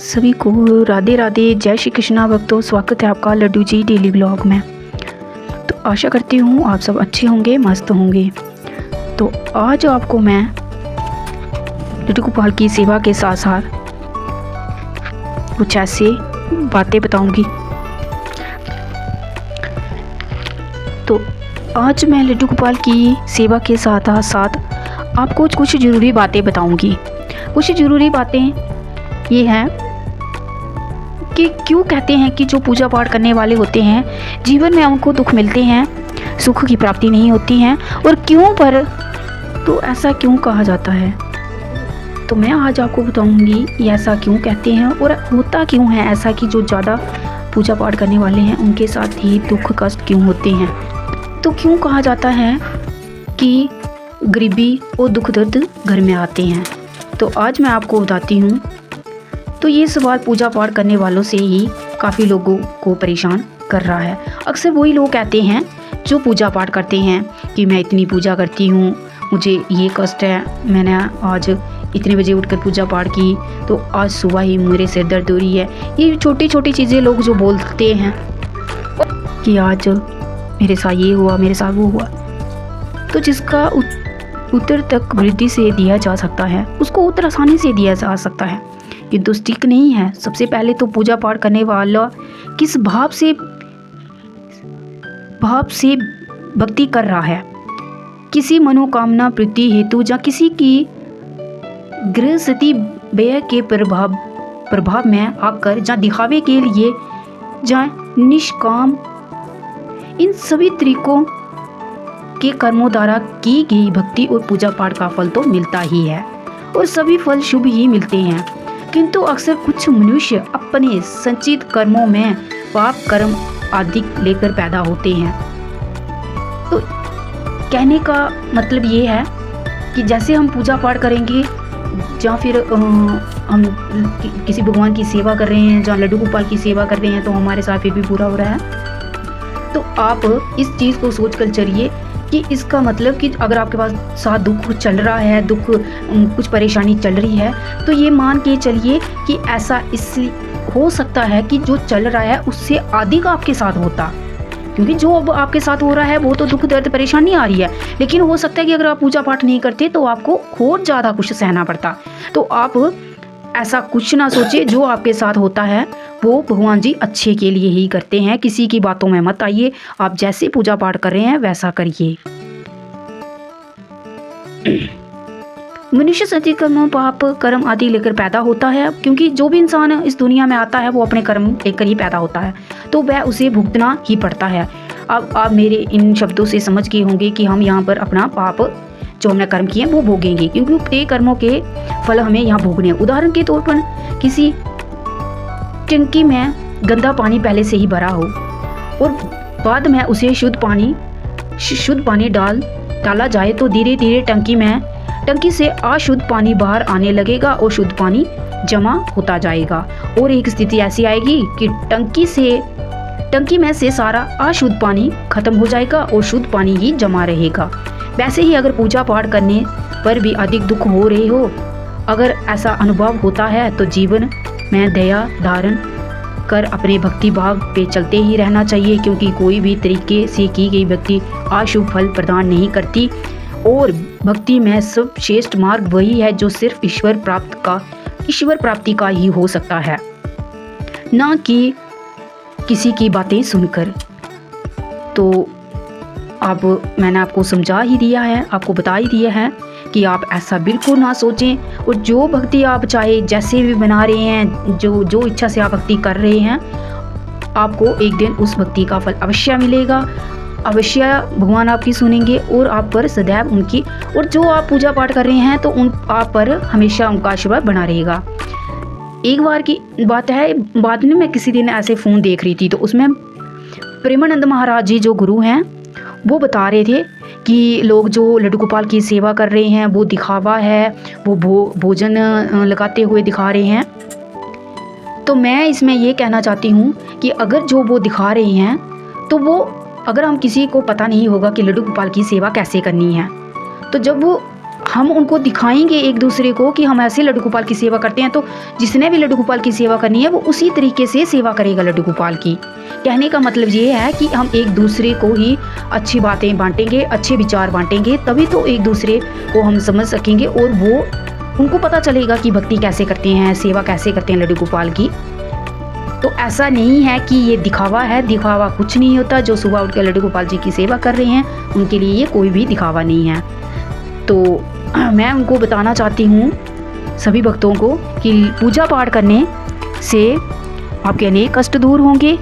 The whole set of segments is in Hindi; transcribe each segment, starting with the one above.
सभी को राधे राधे, जय श्री कृष्णा भक्तों। स्वागत है आपका लड्डू जी डेली ब्लॉग में। तो आशा करती हूँ आप सब अच्छे होंगे, मस्त होंगे। तो आज आपको मैं लड्डू गोपाल की सेवा के साथ साथ कुछ ऐसे बातें बताऊंगी। तो आज मैं लड्डू गोपाल की सेवा के साथ साथ आपको कुछ ज़रूरी बातें बताऊंगी। कुछ ज़रूरी बातें ये हैं कि क्यों कहते हैं कि जो पूजा पाठ करने वाले होते हैं जीवन में उनको दुख मिलते हैं, सुख की प्राप्ति नहीं होती है, और क्यों पर तो ऐसा क्यों कहा जाता है। तो मैं आज आपको बताऊंगी ये ऐसा क्यों कहते हैं और होता क्यों है ऐसा कि जो ज़्यादा पूजा पाठ करने वाले हैं उनके साथ ही दुख कष्ट क्यों होते हैं। तो क्यों कहा जाता है कि गरीबी और दुख दर्द घर में आते हैं। तो आज मैं आपको बताती हूँ। तो ये सवाल पूजा पाठ करने वालों से ही काफ़ी लोगों को परेशान कर रहा है। अक्सर वही लोग कहते हैं जो पूजा पाठ करते हैं कि मैं इतनी पूजा करती हूँ, मुझे ये कष्ट है, मैंने आज इतने बजे उठकर पूजा पाठ की तो आज सुबह ही मेरे सिर दर्द हो रही है। ये छोटी छोटी चीज़ें लोग जो बोलते हैं कि आज मेरे साथ ये हुआ, मेरे साथ वो हुआ। तो जिसका उत्तर तक वृद्धि से दिया जा सकता है उसको उत्तर आसानी से दिया जा सकता है, किंतु ठीक नहीं है। सबसे पहले तो पूजा पाठ करने वाला किस भाव से भक्ति कर रहा है। किसी मनोकामना पूर्ति हेतु या किसी की गृहस्थी व्यय के प्रभाव में आकर या दिखावे के लिए या निष्काम, इन सभी तरीकों के कर्मों द्वारा की गई भक्ति और पूजा पाठ का फल तो मिलता ही है और सभी फल शुभ ही मिलते हैं। किंतु अक्सर कुछ मनुष्य अपने संचित कर्मों में पाप कर्म आदि लेकर पैदा होते हैं। तो कहने का मतलब ये है कि जैसे हम पूजा पाठ करेंगे या फिर हम किसी भगवान की सेवा कर रहे हैं, जहाँ लड्डू गोपाल की सेवा कर रहे हैं, तो हमारे साथ फिर भी बुरा हो रहा है। तो आप इस चीज़ को सोच कर चलिए कि इसका मतलब कि अगर आपके पास साथ दुख चल रहा है, दुख कुछ परेशानी चल रही है, तो ये मान के चलिए कि ऐसा इसलिए हो सकता है कि जो चल रहा है उससे अधिक आपके साथ होता, क्योंकि जो अब आपके साथ हो रहा है वो तो दुख दर्द परेशानी आ रही है, लेकिन हो सकता है कि अगर आप पूजा पाठ नहीं करते तो आपको और ज़्यादा कुछ सहना पड़ता। तो आप ऐसा कुछ ना सोचिए, जो आपके साथ होता है वो भगवान जी अच्छे के लिए ही करते हैं। किसी की बातों में मत आइए, आप जैसे पूजा पाठ कर रहे हैं वैसा करिए। मनुष्य संचित कर्मों पाप कर्म आदि लेकर पैदा होता है, क्योंकि जो भी इंसान इस दुनिया में आता है वो अपने कर्म लेकर ही पैदा होता है, तो वह उसे भुगतना ही पड़ता है। अब आप मेरे इन शब्दों से समझ गए होंगे कि हम यहाँ पर अपना पाप जो हमने कर्म किए वो भोगेंगे, क्योंकि ते कर्मों के फल हमें यहाँ भोगने हैं। उदाहरण के तौर पर किसी टंकी में गंदा पानी पहले से ही भरा हो और बाद में उसे शुद्ध पानी डाला जाए तो धीरे धीरे टंकी से अशुद्ध पानी बाहर आने लगेगा और शुद्ध पानी जमा होता जाएगा, और एक स्थिति ऐसी आएगी कि टंकी में से सारा अशुद्ध पानी खत्म हो जाएगा और शुद्ध पानी ही जमा रहेगा। वैसे ही अगर पूजा पाठ करने पर भी अधिक दुख हो रहे हो, अगर ऐसा अनुभव होता है तो जीवन में दया धारण कर अपने भक्ति भाव पे चलते ही रहना चाहिए, क्योंकि कोई भी तरीके से की गई भक्ति अशुभ फल प्रदान नहीं करती, और भक्ति में सर्वश्रेष्ठ मार्ग वही है जो सिर्फ ईश्वर प्राप्ति का ही हो सकता है, ना कि किसी की बातें सुनकर। तो अब मैंने आपको समझा ही दिया है, आपको बता ही दिया है कि आप ऐसा बिल्कुल ना सोचें, और जो भक्ति आप चाहे जैसे भी बना रहे हैं, जो इच्छा से आप भक्ति कर रहे हैं, आपको एक दिन उस भक्ति का फल अवश्य मिलेगा। अवश्य भगवान आपकी सुनेंगे और आप पर सदैव उनकी, और जो आप पूजा पाठ कर रहे हैं तो आप पर हमेशा उनका आशीर्वाद बना रहेगा। एक बार की बात है, बाद में मैं किसी दिन ऐसे फ़ोन देख रही थी, तो उसमें प्रेमानंद महाराज जी जो गुरु हैं वो बता रहे थे कि लोग जो लड्डू गोपाल की सेवा कर रहे हैं वो दिखावा है, वो भोजन लगाते हुए दिखा रहे हैं। तो मैं इसमें ये कहना चाहती हूँ कि अगर जो वो दिखा रहे हैं तो वो, अगर हम किसी को पता नहीं होगा कि लड्डू गोपाल की सेवा कैसे करनी है, तो जब वो हम उनको दिखाएंगे एक दूसरे को कि हम ऐसे लड्डू गोपाल की सेवा करते हैं, तो जिसने भी लड्डू गोपाल की सेवा करनी है वो उसी तरीके से सेवा करेगा लड्डू गोपाल की। कहने का मतलब ये है कि हम एक दूसरे को ही अच्छी बातें बांटेंगे, अच्छे विचार बांटेंगे, तभी तो एक दूसरे को हम समझ सकेंगे और वो उनको पता चलेगा कि भक्ति कैसे करते हैं, सेवा कैसे करते हैं लड्डू गोपाल की। तो ऐसा नहीं है कि ये दिखावा है, दिखावा कुछ नहीं होता। जो सुबह उठ कर लड्डू गोपाल जी की सेवा कर रहे हैं उनके लिए ये कोई भी दिखावा नहीं है। तो मैं उनको बताना चाहती हूँ सभी भक्तों को कि पूजा पाठ करने से आपके अनेक कष्ट दूर होंगे।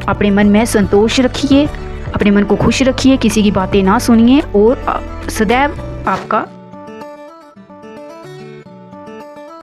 अपने मन में संतोष रखिए, अपने मन को खुश रखिए, किसी की बातें ना सुनिए और सदैव आपका